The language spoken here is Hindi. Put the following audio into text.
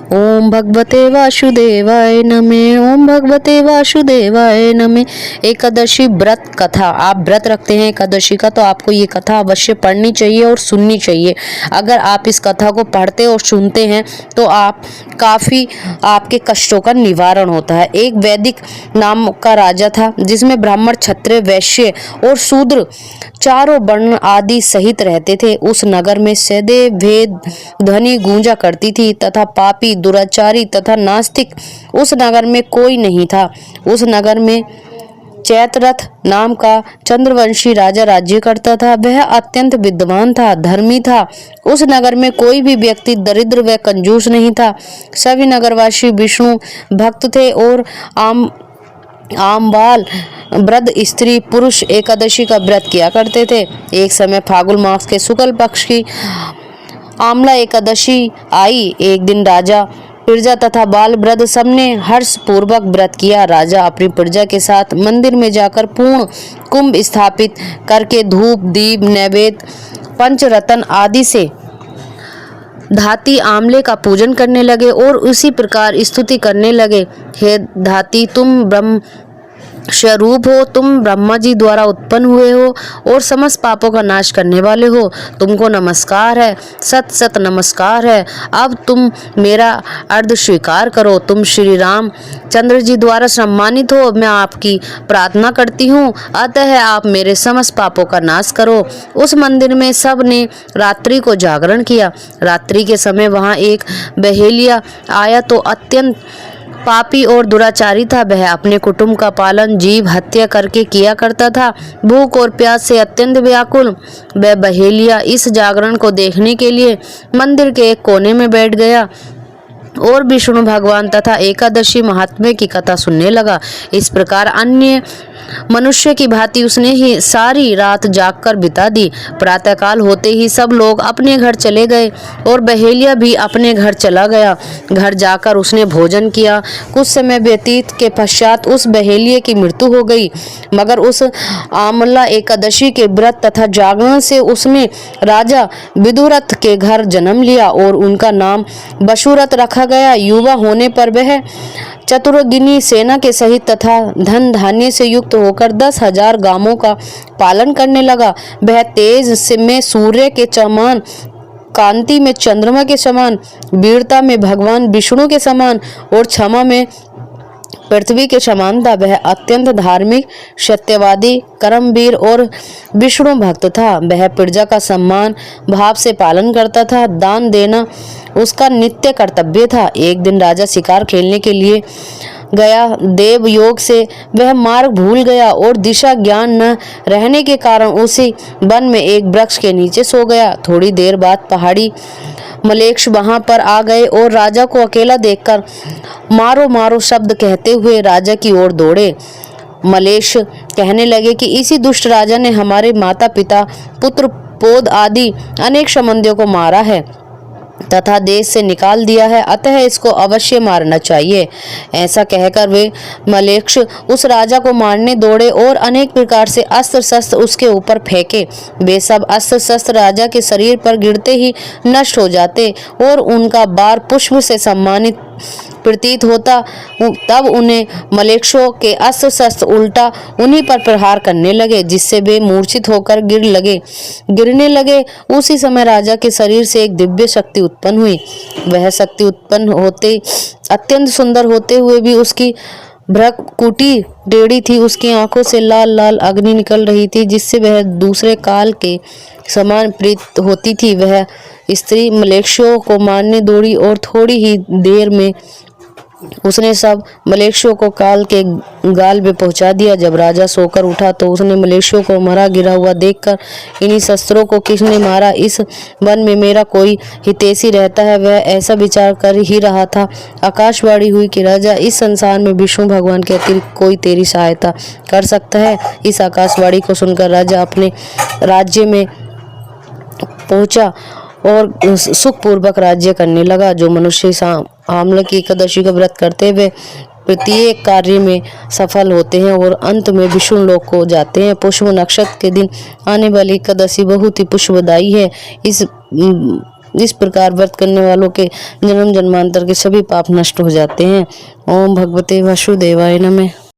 ओम भगवते वासुदेवाय नमः। ओम भगवते वासुदेवाय नमः। एकादशी व्रत कथा, आप व्रत रखते हैं एकादशी का तो आपको ये कथा अवश्य पढ़नी चाहिए और सुननी चाहिए। अगर आप इस कथा को पढ़ते और सुनते हैं तो आप काफ़ी आपके कष्टों का निवारण होता है। एक वैदिक नाम का राजा था जिसमें ब्राह्मण, क्षत्रिय, वैश्य और शूद्र चारों वर्ण आदि सहित रहते थे। उस नगर में सदैव भेद ध्वनि गूंजा करती थी तथा पापी, दुराचारी तथा नास्तिक उस नगर में कोई नहीं था। उस नगर में चैत्ररथ नाम का चंद्रवंशी राजा राज्य करता था। वह अत्यंत विद्वान था, धर्मी था। उस नगर में कोई भी व्यक्ति दरिद्र व कंजूस नहीं था। सभी नगरवासी विष्णु भक्त थे और आमबाल वृद्ध, स्त्री, पुरुष एकादशी का व्रत किया करते थे। एक समय फागुन मास के शुक्ल पक्ष की आमला एकादशी आई। एक दिन राजा, प्रजा तथा बाल वृद्ध सबने हर्ष पूर्वक व्रत किया। राजा अपनी प्रजा के साथ मंदिर में जाकर पूर्ण कुंभ स्थापित करके धूप, दीप, नैवेद्य, पंचरत्न आदि से धाती आमले का पूजन करने लगे और उसी प्रकार स्तुति करने लगे। हे धाती, तुम ब्रह्म स्वरूप हो, तुम ब्रह्मा जी द्वारा उत्पन्न हुए हो और समस्त पापों का नाश करने वाले हो। तुमको नमस्कार है, सत सत नमस्कार है। अब तुम मेरा अर्ध स्वीकार करो। तुम श्री राम चंद्र जी द्वारा सम्मानित हो। मैं आपकी प्रार्थना करती हूँ, अतः आप मेरे समस्त पापों का नाश करो। उस मंदिर में सब ने रात्रि को जागरण किया। रात्रि के समय वहाँ एक बहेलिया आया तो अत्यंत पापी और दुराचारी था। वह अपने कुटुंब का पालन जीव हत्या करके किया करता था। भूख और प्यास से अत्यंत व्याकुल वह बहेलिया इस जागरण को देखने के लिए मंदिर के एक कोने में बैठ गया और विष्णु भगवान तथा एकादशी महात्म्य की कथा सुनने लगा। इस प्रकार अन्य मनुष्य की भांति उसने ही सारी रात जागकर बिता दी। प्रातःकाल होते ही सब लोग अपने घर चले गए और बहेलिया भी अपने घर चला गया। घर जाकर उसने भोजन किया। कुछ समय व्यतीत के पश्चात उस बहेलिये की मृत्यु हो गई। मगर उस आमला एकादशी के व्रत तथा जागरण से उसने राजा विदुरथ के घर जन्म लिया और उनका नाम बशुरथ रखा गया। युवा होने पर वह चतुर्गिनी सेना के सहित तथा धन धान्य से युक्त होकर 10,000 गांवों का पालन करने लगा। वह तेज से में सूर्य के समान, कांति में चंद्रमा के समान, वीरता में भगवान विष्णु के समान और क्षमा में पृथ्वी के समान था। वह अत्यंत धार्मिक, सत्यवादी, कर्मवीर और विष्णु भक्त था। वह प्रजा का सम्मान भाव से पालन करता था। दान देना उसका नित्य कर्तव्य था। एक दिन राजा शिकार खेलने के लिए गया। देव योग से वह मार्ग भूल गया और दिशा ज्ञान न रहने के कारण उसी वन में एक वृक्ष के नीचे सो गया। थोड़ी देर बाद पहाड़ी मलेक्ष वहां पर आ गए और राजा को अकेला देखकर मारो मारो शब्द कहते हुए राजा की ओर दौड़े। मलेक्ष कहने लगे कि इसी दुष्ट राजा ने हमारे माता पिता, पुत्र, पौध आदि अनेक संबंधियों को मारा है तथा देश से निकाल दिया है, अतः इसको अवश्य मारना चाहिए। ऐसा कहकर वे मलेक्ष उस राजा को मारने दौड़े और अनेक प्रकार से अस्त्र शस्त्र उसके ऊपर फेंके। वे सब अस्त्र शस्त्र राजा के शरीर पर गिरते ही नष्ट हो जाते और उनका बार पुष्प से सम्मानित प्रतीत होता। तब उन्हें मलेक्षों के अस्त्र शस्त्र उल्टा उन्हीं पर प्रहार करने लगे, जिससे वे मूर्छित होकर गिरने लगे। उसी समय राजा के शरीर से एक दिव्य शक्ति उत्पन्न हुई। वह शक्ति उत्पन्न होते अत्यंत सुंदर होते हुए भी उसकी भ्रकुटी टेढ़ी थी। उसकी आंखों से लाल लाल अग्नि निकल रही थी, जिससे वह दूसरे काल के समान प्रतीत होती थी। वह स्त्री मलेक्षों को मारने दौड़ी और थोड़ी ही देर में उसने सब मलेक्षों को काल के गाल में पहुंचा दिया। जब राजा सोकर उठा तो उसने मलेक्षों को मरा गिरा हुआ देखकर, इन्हीं शस्त्रों को किसने मारा? इस वन में मेरा कोई हितैषी रहता है। वह ऐसा विचार कर ही रहा था, आकाशवाणी हुई कि राजा, इस संसार में विष्णु भगवान के अतिरिक्त कोई तेरी सहायता कर सकता है? इस आकाशवाणी को सुनकर राजा अपने राज्य में पहुंचा और सुखपूर्वक राज्य करने लगा। जो मनुष्य आमला की एकादशी का व्रत करते हुए प्रत्येक कार्य में सफल होते हैं और अंत में विष्णु लोक को जाते हैं। पुष्य नक्षत्र के दिन आने वाली एकादशी बहुत ही पुष्यदायी है। इस इस प्रकार व्रत करने वालों के जन्म जन्मांतर के सभी पाप नष्ट हो जाते हैं। ओम भगवते वासुदेवाय नमः।